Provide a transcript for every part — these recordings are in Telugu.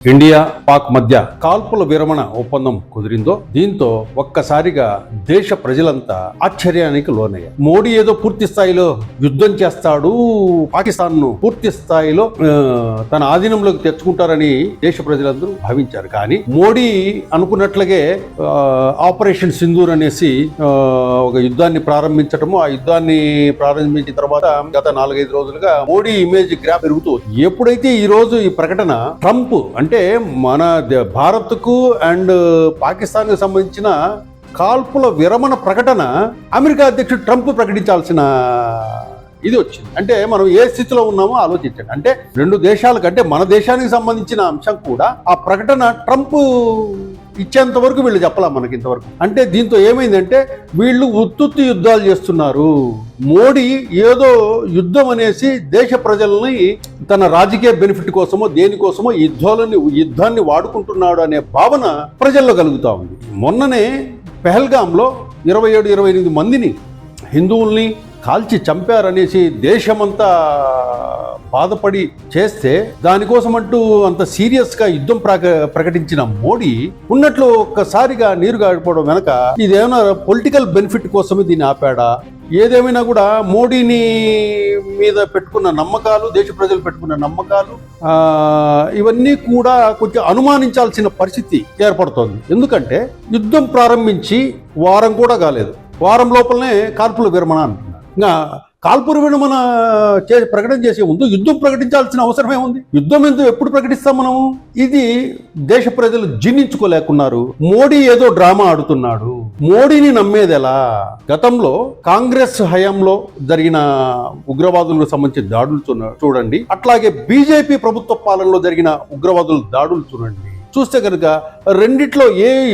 ఇండియా పాక్ మధ్య కాల్పుల విరమణ ఒప్పందం కుదిరిందో దీంతో ఒక్కసారిగా దేశ ప్రజలంతా ఆశ్చర్యానికి లోనయ్యారు. మోడీ ఏదో పూర్తి స్థాయిలో యుద్ధం చేస్తాడు, పాకిస్తాన్ ను పూర్తి స్థాయిలో తన ఆధీనంలోకి తెచ్చుకుంటారని దేశ ప్రజలందరూ భావించారు. కానీ మోడీ అనుకున్నట్లుగే ఆపరేషన్ సింధూర్ అనేసి ఒక యుద్ధాన్ని ప్రారంభించటము, ఆ యుద్ధాన్ని ప్రారంభించిన తర్వాత గత 4-5 రోజులుగా మోడీ ఇమేజ్ గ్రాఫ్ పెరుగుతూ ఎప్పుడైతే ఈ రోజు ఈ ప్రకటన ట్రంప్ అంటే మన భారత్కు అండ్ పాకిస్తాన్కు సంబంధించిన కాల్పుల విరమణ ప్రకటన అమెరికా అధ్యక్షుడు ట్రంప్ ప్రకటించాల్సిన ఇది వచ్చింది. అంటే మనం ఏ స్థితిలో ఉన్నామో ఆలోచించండి. అంటే రెండు దేశాలకు అంటే మన దేశానికి సంబంధించిన అంశం కూడా ఆ ప్రకటన ట్రంప్ ఇచ్చేంత వరకు వీళ్ళు చెప్పలా మనకి ఇంతవరకు. అంటే దీంతో ఏమైందంటే వీళ్ళు ఉత్తుత్తి యుద్ధాలు చేస్తున్నారు. మోడీ ఏదో యుద్ధం అనేసి దేశ ప్రజల్ని తన రాజకీయ బెనిఫిట్ కోసమో దేనికోసమో యుద్ధాన్ని వాడుకుంటున్నాడు అనే భావన ప్రజల్లో కలుగుతా ఉంది. మొన్ననే పెహల్గాంలో 27-28 మందిని హిందువుల్ని కాల్చి చంపారనేసి దేశమంతా బాధపడి చేస్తే దానికోసం అంటూ అంత సీరియస్గా యుద్ధం ప్రకటించిన మోడీ ఉన్నట్లు ఒక్కసారిగా నీరు గాడిపోవడం వెనక ఇదేమైనా పొలిటికల్ బెనిఫిట్ కోసమే దీన్ని ఆపాడా? ఏదేమైనా కూడా మోడీని మీద పెట్టుకున్న నమ్మకాలు, దేశ ప్రజలు పెట్టుకున్న నమ్మకాలు ఇవన్నీ కూడా కొంచెం అనుమానించాల్సిన పరిస్థితి ఏర్పడుతోంది. ఎందుకంటే యుద్ధం ప్రారంభించి వారం కూడా కాలేదు, వారం లోపలనే కాల్పుల విరమణ అంటున్నారు. ఇంకా కాల్పుల విరమణ ప్రకటన చేసే ముందు యుద్ధం ప్రకటించాల్సిన అవసరమే ఉంది. యుద్ధం ఎప్పుడు ప్రకటిస్తాం మనము? ఇది దేశ ప్రజలు జీర్ణించుకోలేకున్నారు. మోడీ ఏదో డ్రామా ఆడుతున్నాడు. మోడీని నమ్మేది ఎలా? గతంలో కాంగ్రెస్ హయాంలో జరిగిన ఉగ్రవాదులకు సంబంధించిన దాడులు చూడండి, అట్లాగే బీజేపీ ప్రభుత్వ పాలనలో జరిగిన ఉగ్రవాదుల దాడులు చూడండి. చూస్తే కనుక రెండిట్లో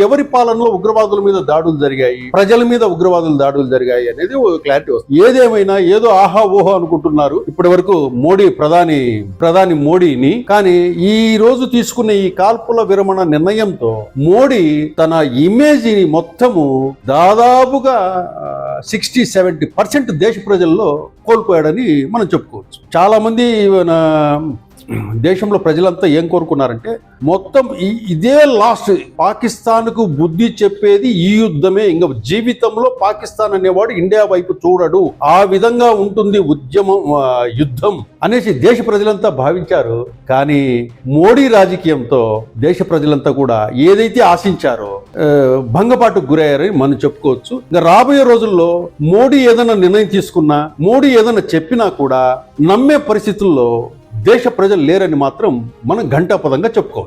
ఎవరి పాలనలో ఉగ్రవాదుల మీద దాడులు జరిగాయి, ప్రజల మీద ఉగ్రవాదుల దాడులు జరిగాయి అనేది క్లారిటీ వస్తుంది. ఏదేమైనా ఏదో ఆహా ఓహో అనుకుంటున్నారు ఇప్పటి వరకు ప్రధాని మోడీని. కానీ ఈ రోజు తీసుకున్న ఈ కాల్పుల విరమణ నిర్ణయంతో మోడీ తన ఇమేజ్ ని మొత్తము దాదాపుగా 60-70% దేశ ప్రజల్లో కోల్పోయాడని మనం చెప్పుకోవచ్చు. చాలా మంది దేశంలో ప్రజలంతా ఏం కోరుకున్నారంటే మొత్తం ఇదే లాస్ట్, పాకిస్తాన్కు బుద్ధి చెప్పేది ఈ యుద్ధమే, ఇంకా జీవితంలో పాకిస్తాన్ అనేవాడు ఇండియా వైపు చూడడు, ఆ విధంగా ఉంటుంది యుద్ధం అనేసి దేశ ప్రజలంతా భావించారు. కానీ మోడీ రాజకీయంతో దేశ ప్రజలంతా కూడా ఏదైతే ఆశించారో భంగపాటుకు గురయ్యారని మనం చెప్పుకోవచ్చు. ఇంకా రాబోయే రోజుల్లో మోడీ ఏదైనా నిర్ణయం తీసుకున్నా, మోడీ ఏదైనా చెప్పినా కూడా నమ్మే పరిస్థితుల్లో దేశ ప్రజలు లేరని మాత్రం మనం ఘంటాపదంగా చెప్పుకోవచ్చు.